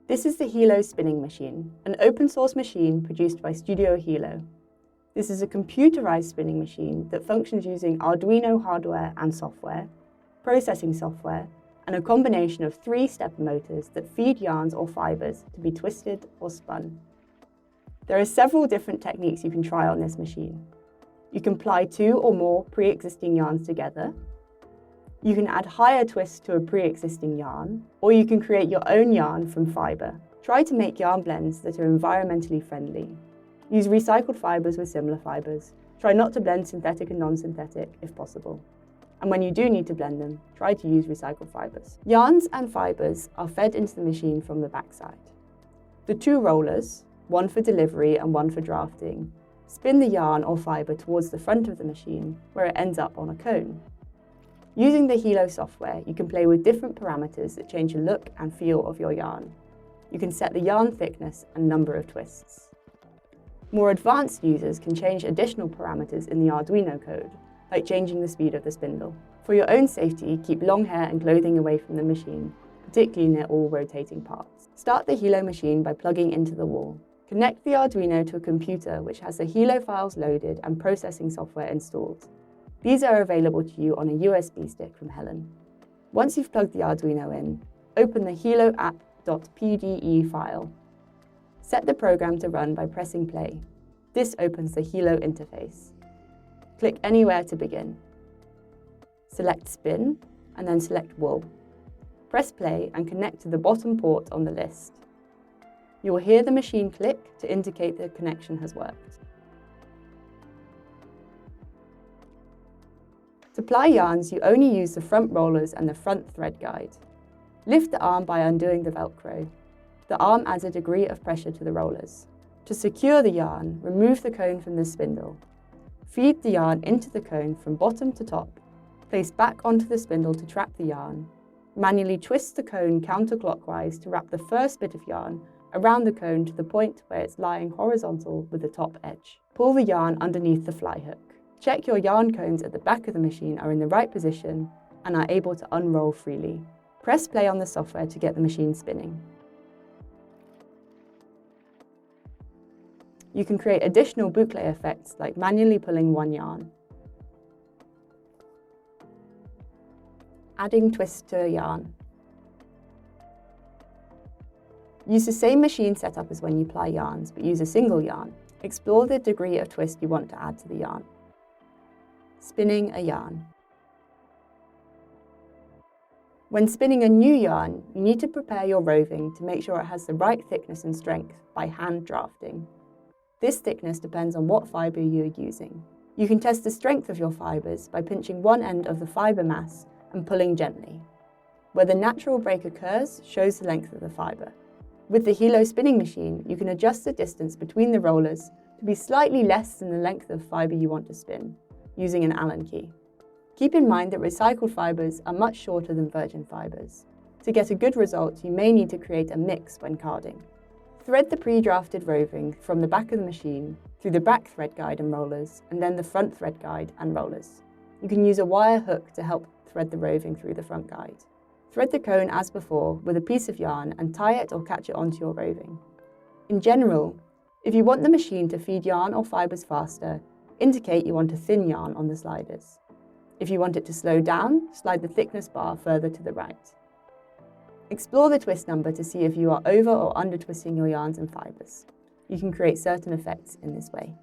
This is the HILO spinning machine, an open source machine produced by Studio HILO. This is a computerized spinning machine that functions using Arduino hardware and software, processing software, and a combination of 3 stepper motors that feed yarns or fibers to be twisted or spun. There are several different techniques you can try on this machine. You can ply 2 or more pre-existing yarns together. You can add higher twists to a pre-existing yarn, or you can create your own yarn from fiber. Try to make yarn blends that are environmentally friendly. Use recycled fibers with similar fibers. Try not to blend synthetic and non-synthetic if possible. And when you do need to blend them, try to use recycled fibers. Yarns and fibers are fed into the machine from the backside. The 2 rollers, one for delivery and one for drafting, spin the yarn or fiber towards the front of the machine where it ends up on a cone. Using the HILO software, you can play with different parameters that change the look and feel of your yarn. You can set the yarn thickness and number of twists. More advanced users can change additional parameters in the Arduino code, like changing the speed of the spindle. For your own safety, keep long hair and clothing away from the machine, particularly near all rotating parts. Start the HILO machine by plugging into the wall. Connect the Arduino to a computer which has the HILO files loaded and processing software installed. These are available to you on a USB stick from Helen. Once you've plugged the Arduino in, open the HILO app.pde file. Set the program to run by pressing play. This opens the HILO interface. Click anywhere to begin. Select spin and then select wool. Press play and connect to the bottom port on the list. You will hear the machine click to indicate the connection has worked. To ply yarns, you only use the front rollers and the front thread guide. Lift the arm by undoing the Velcro. The arm adds a degree of pressure to the rollers. To secure the yarn, remove the cone from the spindle. Feed the yarn into the cone from bottom to top. Place back onto the spindle to trap the yarn. Manually twist the cone counterclockwise to wrap the first bit of yarn around the cone to the point where it's lying horizontal with the top edge. Pull the yarn underneath the fly hook. Check your yarn cones at the back of the machine are in the right position and are able to unroll freely. Press play on the software to get the machine spinning. You can create additional boucle effects like manually pulling one yarn, adding twists to a yarn. Use the same machine setup as when you ply yarns, but use a single yarn. Explore the degree of twist you want to add to the yarn. Spinning a yarn. When spinning a new yarn, you need to prepare your roving to make sure it has the right thickness and strength by hand drafting. This thickness depends on what fibre you are using. You can test the strength of your fibres by pinching one end of the fibre mass and pulling gently. Where the natural break occurs shows the length of the fibre. With the HILO spinning machine, you can adjust the distance between the rollers to be slightly less than the length of fibre you want to spin, using an Allen key. Keep in mind that recycled fibres are much shorter than virgin fibres. To get a good result, you may need to create a mix when carding. Thread the pre-drafted roving from the back of the machine through the back thread guide and rollers, and then the front thread guide and rollers. You can use a wire hook to help thread the roving through the front guide. Thread the cone as before with a piece of yarn and tie it or catch it onto your roving. In general, if you want the machine to feed yarn or fibres faster, indicate you want a thin yarn on the sliders. If you want it to slow down, slide the thickness bar further to the right. Explore the twist number to see if you are over or under twisting your yarns and fibres. You can create certain effects in this way.